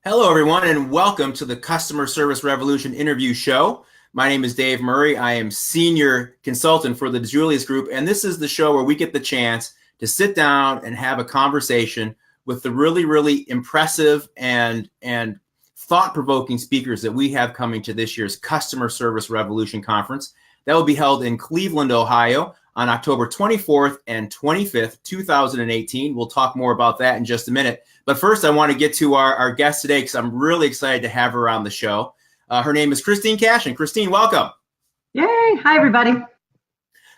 Hello, everyone, and welcome to the Customer Service Revolution interview show. My name is Dave Murray. I am senior consultant for the DiJulius Group, and this is the show where we get the chance to sit down and have a conversation with the really impressive and thought-provoking speakers that we have coming to this year's Customer Service Revolution Conference. That will be held in Cleveland, Ohio on October 24th and 25th, 2018. We'll talk more about that in just a minute. But first, I want to get to our guest today because I'm really excited to have her on the show. Her name is Christine Cashen. Christine, welcome. Yay. Hi, everybody.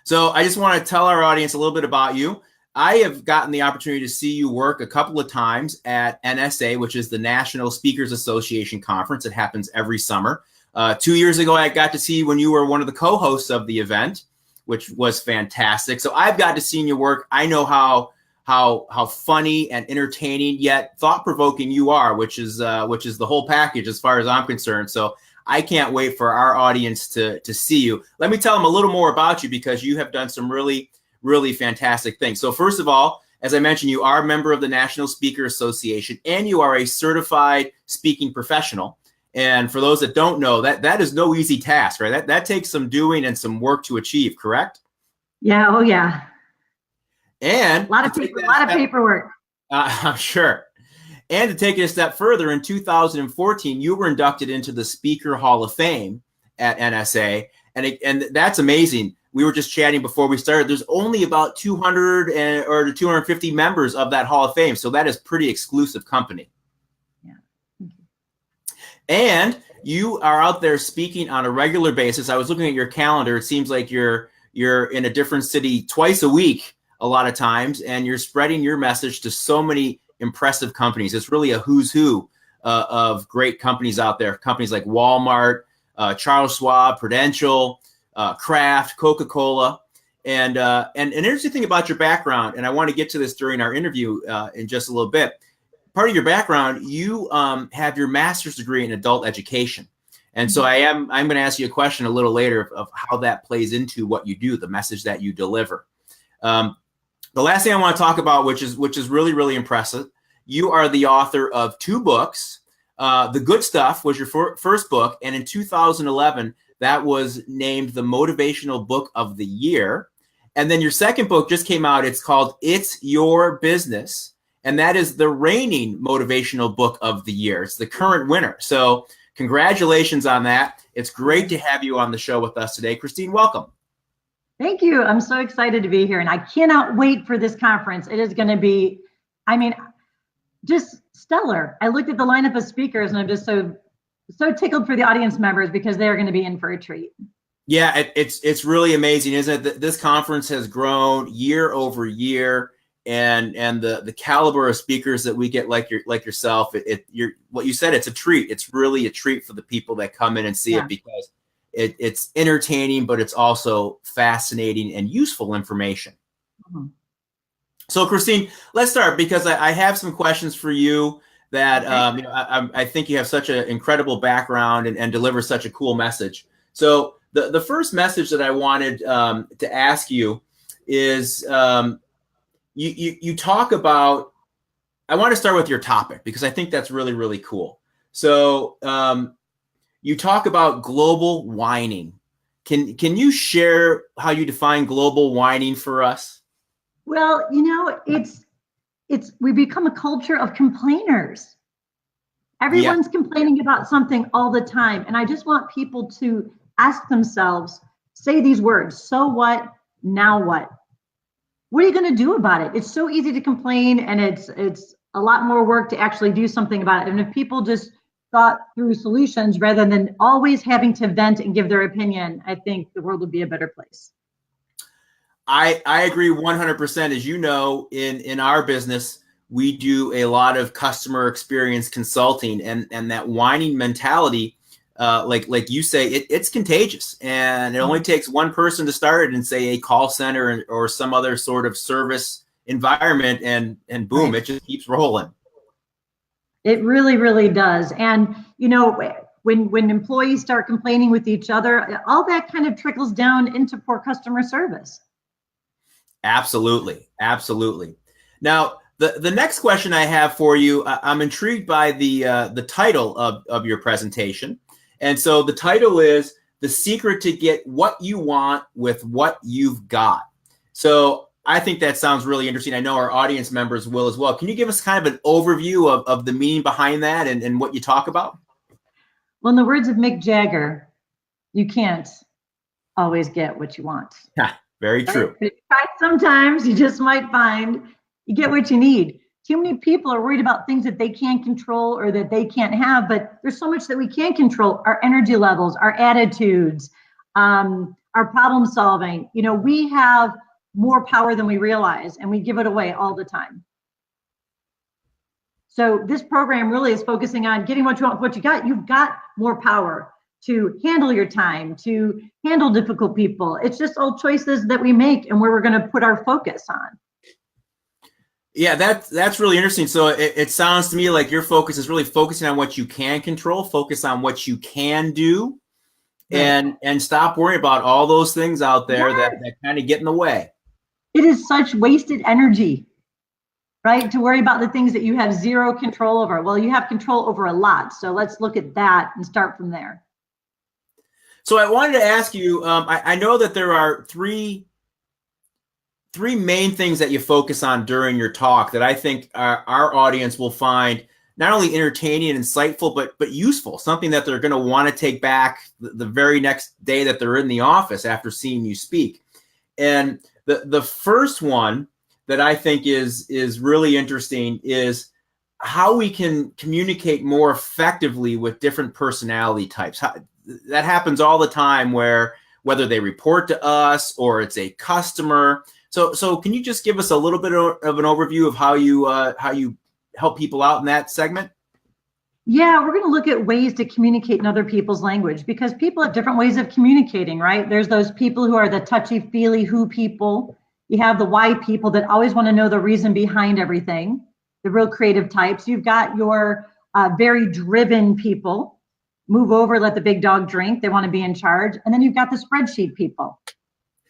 So I just want to tell our audience a little bit about you. I have gotten the opportunity to see you work a couple of times at NSA, which is the National Speakers Association Conference. It happens every summer. 2 years ago, I got to see you when you were one of the co-hosts of the event, which was fantastic. So I've got to see you work. I know how funny and entertaining yet thought-provoking you are, which is the whole package as far as I'm concerned. So I can't wait for our audience to see you. Let me tell them a little more about you because you have done some really fantastic things. So first of all, as I mentioned, you are a member of the National Speaker Association and you are a certified speaking professional. And for those that don't know, that is no easy task, right? That takes some doing and some work to achieve, correct? Yeah. Oh, yeah. And a lot of paperwork. I'm sure. And to take it a step further, in 2014, you were inducted into the Speaker Hall of Fame at NSA. And that's amazing. We were just chatting before we started. There's only about 200 or 250 members of that Hall of Fame. So that is pretty exclusive company. Yeah. And you are out there speaking on a regular basis. I was looking at your calendar. It seems like you're in a different city twice a week a lot of times, and you're spreading your message to so many impressive companies. It's really a who's who of great companies out there. Companies like Walmart, Charles Schwab, Prudential, Kraft, Coca-Cola. And an interesting thing about your background, and I want to get to this during our interview in just a little bit. Part of your background, you have your master's degree in adult education. And so I'm going to ask you a question a little later of how that plays into what you do, the message that you deliver. The last thing I want to talk about, which is really impressive, you are the author of 2 books. The Good Stuff was your first book, and in 2011, that was named the Motivational Book of the Year. And then your second book just came out. It's called It's Your Business, and that is the reigning Motivational Book of the Year. It's the current winner. So congratulations on that. It's great to have you on the show with us today. Christine, welcome. Thank you. I'm so excited to be here, and I cannot wait for this conference. It is going to be, just stellar. I looked at the lineup of speakers, and I'm just so tickled for the audience members because they're going to be in for a treat. Yeah, it's really amazing, isn't it? This conference has grown year over year, and the caliber of speakers that we get like yourself. What you said, it's a treat. It's really a treat for the people that come in and see it because it's entertaining, but it's also fascinating and useful information. Mm-hmm. So, Christine, let's start because I have some questions for you that I think you have such an incredible background and deliver such a cool message. So, the first message that I wanted to ask you is you talk about. I want to start with your topic because I think that's really cool. So. You talk about global whining. Can you share how you define global whining for us? Well, we become a culture of complainers. Everyone's complaining about something all the time. And I just want people to ask themselves, say these words, so what, now what? What are you going to do about it? It's so easy to complain, and it's a lot more work to actually do something about it. And if people just thought through solutions rather than always having to vent and give their opinion, I think the world would be a better place. I agree 100%. As you know, in our business, we do a lot of customer experience consulting, and that whining mentality, like you say, it's contagious, and it only takes one person to start it in, say, a call center or some other sort of service environment, and boom, It just keeps rolling. It really does. And, when employees start complaining with each other, all that kind of trickles down into poor customer service. Absolutely. Now, The next question I have for you, I'm intrigued by the title of your presentation. And so the title is The Secret to Get What You Want with What You've Got. So I think that sounds really interesting. I know our audience members will as well. Can you give us kind of an overview of the meaning behind that and what you talk about? Well, in the words of Mick Jagger, you can't always get what you want. Very true. Right? Sometimes you just might find you get what you need. Too many people are worried about things that they can't control or that they can't have, but there's so much that we can control: our energy levels, our attitudes, our problem solving. You know, we have more power than we realize, and we give it away all the time. So this program really is focusing on getting what you want, what you got. You've got more power to handle your time, to handle difficult people. It's just all choices that we make and where we're going to put our focus on. Yeah, that's really interesting. So it sounds to me like your focus is really focusing on what you can control, focus on what you can do, and stop worrying about all those things out there that kind of get in the way. It is such wasted energy, right? To worry about the things that you have zero control over. Well, you have control over a lot. So let's look at that and start from there. So I wanted to ask you, I know that there are three main things that you focus on during your talk that I think our audience will find not only entertaining and insightful, but useful, something that they're going to want to take back the very next day that they're in the office after seeing you speak. And the first one that I think is really interesting is how we can communicate more effectively with different personality types. That happens all the time, whether they report to us or it's a customer. So can you just give us a little bit of an overview of how you help people out in that segment? Yeah, we're going to look at ways to communicate in other people's language, because people have different ways of communicating, right? There's those people who are the touchy-feely who people. You have the why people that always want to know the reason behind everything, the real creative types. You've got your very driven people, move over, let the big dog drink. They want to be in charge. And then you've got the spreadsheet people.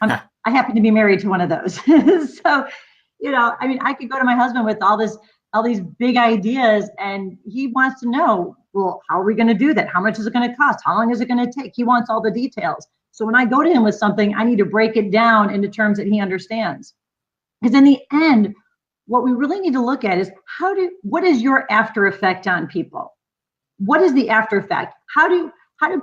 I happen to be married to one of those. So, you know, I mean, I could go to my husband with all these big ideas, and he wants to know, well, how are we going to do that? How much is it going to cost? How long is it going to take? He wants all the details. So when I go to him with something, I need to break it down into terms that he understands. Because in the end, what we really need to look at is what is your after effect on people? What is the after effect? How do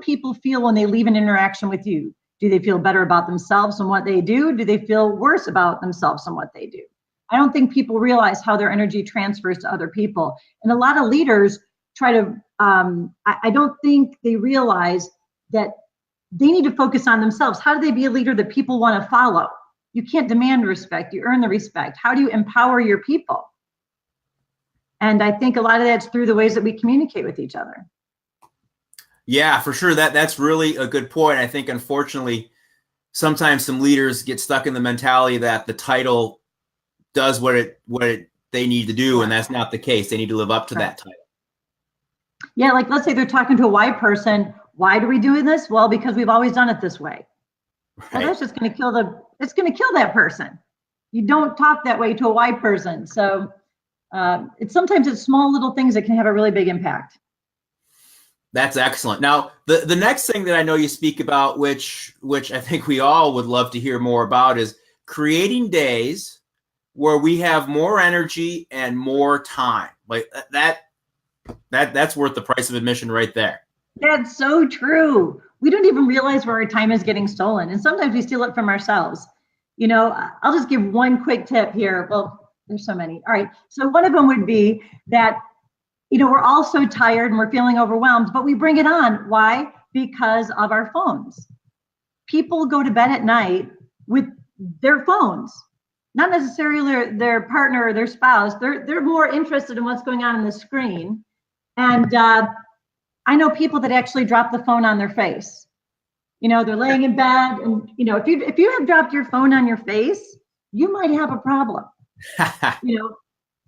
people feel when they leave an interaction with you? Do they feel better about themselves and what they do? Do they feel worse about themselves and what they do? I don't think people realize how their energy transfers to other people. And a lot of leaders try to, I don't think they realize that they need to focus on themselves. How do they be a leader that people want to follow? You can't demand respect, you earn the respect. How do you empower your people? And I think a lot of that's through the ways that we communicate with each other. Yeah, for sure. That's really a good point. I think, unfortunately, sometimes some leaders get stuck in the mentality that the title does what they need to do, and that's not the case. They need to live up to that title. Yeah, like let's say they're talking to a Y person. Why do we do this? Well, because we've always done it this way. Right. Well, that's just going to kill that person. You don't talk that way to a Y person. So sometimes it's small little things that can have a really big impact. That's excellent. Now, the next thing that I know you speak about, which I think we all would love to hear more about, is creating days where we have more energy and more time. Like that's worth the price of admission right there. That's so true. We don't even realize where our time is getting stolen. And sometimes we steal it from ourselves. You know, I'll just give one quick tip here. Well, there's so many. All right. So one of them would be that, you know, we're all so tired and we're feeling overwhelmed, but we bring it on. Why? Because of our phones. People go to bed at night with their phones, not necessarily their partner or their spouse. They're more interested in what's going on the screen. And I know people that actually drop the phone on their face. You know, they're laying in bed, and you know, if you have dropped your phone on your face, you might have a problem. You know,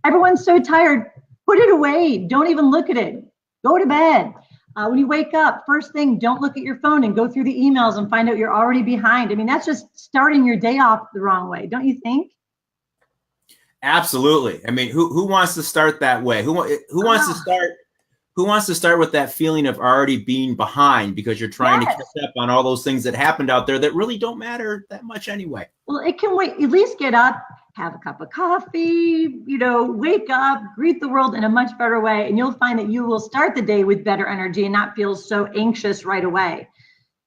everyone's so tired. Put it away. Don't even look at it. Go to bed. When you wake up, first thing, don't look at your phone and go through the emails and find out you're already behind. I mean, that's just starting your day off the wrong way, don't you think? Absolutely. I mean, who wants to start that way? Who wants to start with that feeling of already being behind because you're trying to Yes. catch up on all those things that happened out there that really don't matter that much anyway? Well, it can wait. At least get up, have a cup of coffee, wake up, greet the world in a much better way. And you'll find that you will start the day with better energy and not feel so anxious right away.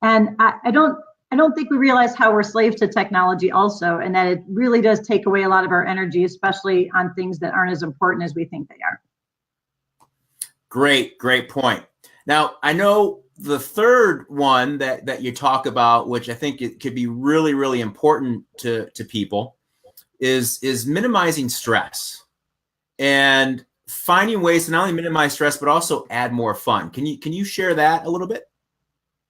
And I don't think we realize how we're slaves to technology also, and that it really does take away a lot of our energy, especially on things that aren't as important as we think they are. Great point. Now, I know the third one that you talk about, which I think it could be really, really important to people, is minimizing stress and finding ways to not only minimize stress, but also add more fun. Can you share that a little bit?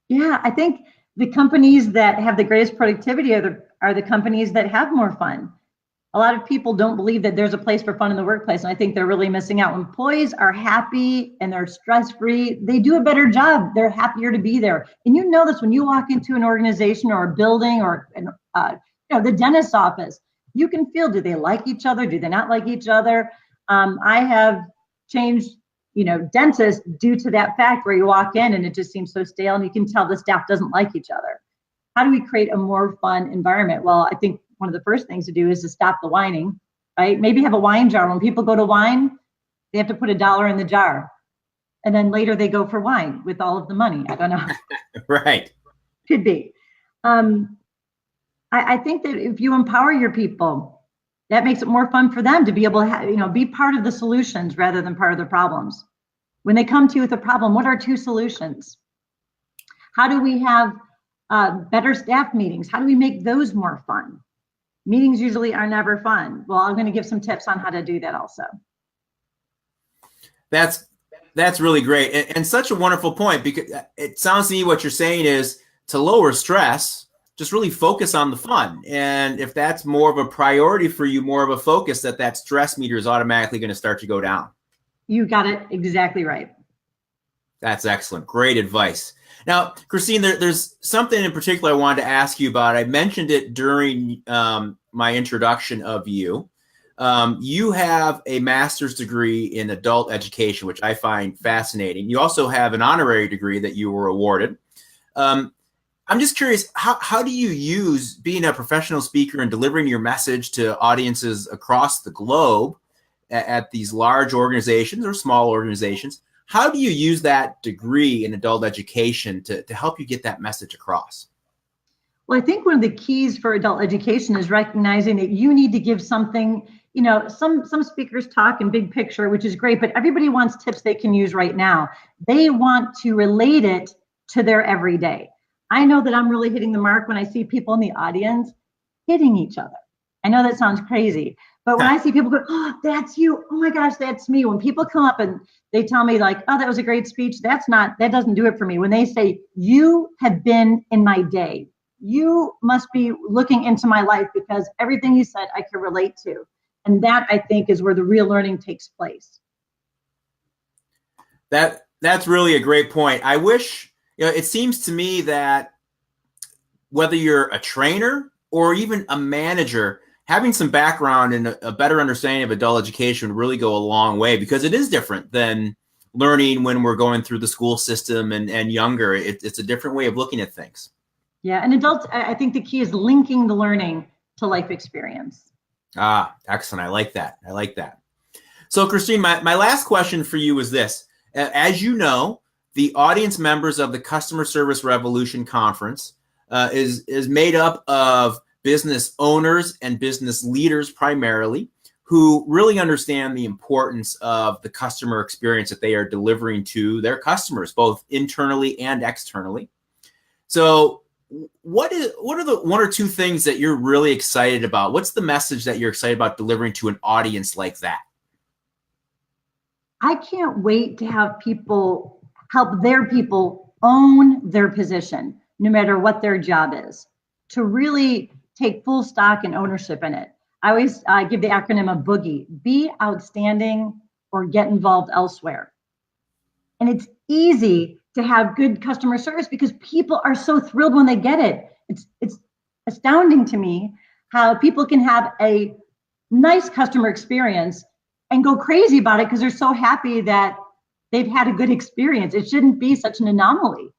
Yeah, I think the companies that have the greatest productivity are the companies that have more fun. A lot of people don't believe that there's a place for fun in the workplace, and I think they're really missing out. When employees are happy and they're stress-free, they do a better job. They're happier to be there. And you know this when you walk into an organization or a building or the dentist's office. You can feel, do they like each other? Do they not like each other? I have changed, dentists due to that fact, where you walk in and it just seems so stale and you can tell the staff doesn't like each other. How do we create a more fun environment? Well, I think one of the first things to do is to stop the whining, right? Maybe have a wine jar. When people go to wine, they have to put $1 in the jar. And then later they go for wine with all of the money. I don't know. Right. Could be. I think that if you empower your people, that makes it more fun for them to be able to be part of the solutions rather than part of the problems. When they come to you with a problem, what are 2 solutions? How do we have better staff meetings? How do we make those more fun? Meetings usually are never fun. Well, I'm going to give some tips on how to do that also. That's really great, and such a wonderful point, because it sounds to me what you're saying is to lower stress, just really focus on the fun. And if that's more of a priority for you, more of a focus, that stress meter is automatically going to start to go down. You got it exactly right. That's excellent. Great advice. Now, Christine, there's something in particular I wanted to ask you about. I mentioned it during my introduction of you. You have a master's degree in adult education, which I find fascinating. You also have an honorary degree that you were awarded. I'm just curious, how do you use being a professional speaker and delivering your message to audiences across the globe at these large organizations or small organizations? How do you use that degree in adult education to help you get that message across? Well, I think one of the keys for adult education is recognizing that you need to give something. Some speakers talk in big picture, which is great, but everybody wants tips they can use right now. They want to relate it to their everyday. I know that I'm really hitting the mark when I see people in the audience hitting each other. I know that sounds crazy, but when I see people go, "Oh, that's you. Oh my gosh, that's me." When people come up and they tell me like, "Oh, that was a great speech," that doesn't do it for me. When they say, "You have been in my day. You must be looking into my life because everything you said I can relate to." And that, I think, is where the real learning takes place. That's really a great point. I wish, it seems to me that whether you're a trainer or even a manager, having some background and a better understanding of adult education would really go a long way, because it is different than learning when we're going through the school system and younger. It's a different way of looking at things. Yeah, and adults, I think the key is linking the learning to life experience. Excellent. I like that. So, Christine, my last question for you is this. As you know, the audience members of the Customer Service Revolution Conference is made up of business owners and business leaders primarily, who really understand the importance of the customer experience that they are delivering to their customers, both internally and externally. So what are the 1 or 2 things that you're really excited about? What's the message that you're excited about delivering to an audience like that? I can't wait to have people help their people own their position, no matter what their job is, to really take full stock and ownership in it. I always give the acronym of BOOGIE: be outstanding or get involved elsewhere. And it's easy to have good customer service because people are so thrilled when they get it. It's astounding to me how people can have a nice customer experience and go crazy about it because they're so happy that they've had a good experience. It shouldn't be such an anomaly.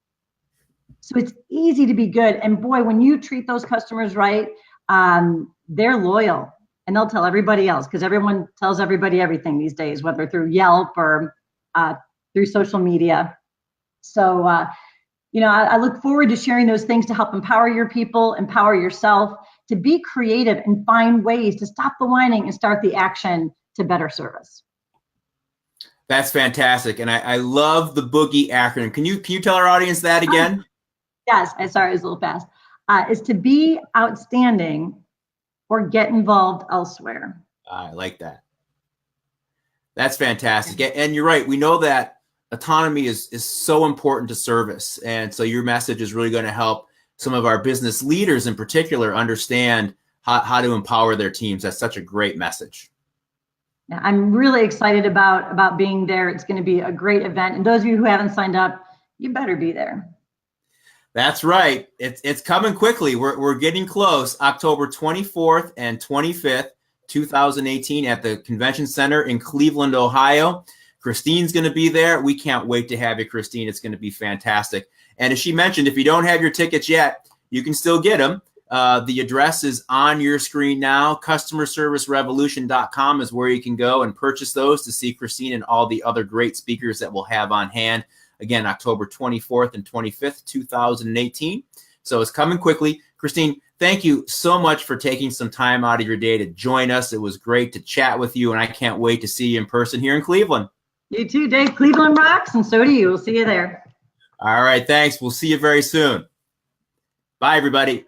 So it's easy to be good. And boy, when you treat those customers right, they're loyal and they'll tell everybody else, because everyone tells everybody everything these days, whether through Yelp or through social media. So, I look forward to sharing those things to help empower your people, empower yourself, to be creative and find ways to stop the whining and start the action to better service. That's fantastic. And I love the Boogie acronym. Can you tell our audience that again? Yes, sorry, it was a little fast. Is to be outstanding or get involved elsewhere. I like that. That's fantastic. And you're right. We know that autonomy is so important to service. And so your message is really going to help some of our business leaders in particular understand how to empower their teams. That's such a great message. Yeah, I'm really excited about being there. It's going to be a great event. And those of you who haven't signed up, you better be there. That's right. It's coming quickly. We're getting close. October 24th and 25th, 2018 at the Convention Center in Cleveland, Ohio. Christine's going to be there. We can't wait to have you, Christine. It's going to be fantastic. And as she mentioned, if you don't have your tickets yet, you can still get them. The address is on your screen now. CustomerServiceRevolution.com is where you can go and purchase those to see Christine and all the other great speakers that we'll have on hand. Again, October 24th and 25th, 2018. So it's coming quickly. Christine, thank you so much for taking some time out of your day to join us. It was great to chat with you, and I can't wait to see you in person here in Cleveland. You too, Dave. Cleveland rocks, and so do you. We'll see you there. All right, thanks. We'll see you very soon. Bye, everybody.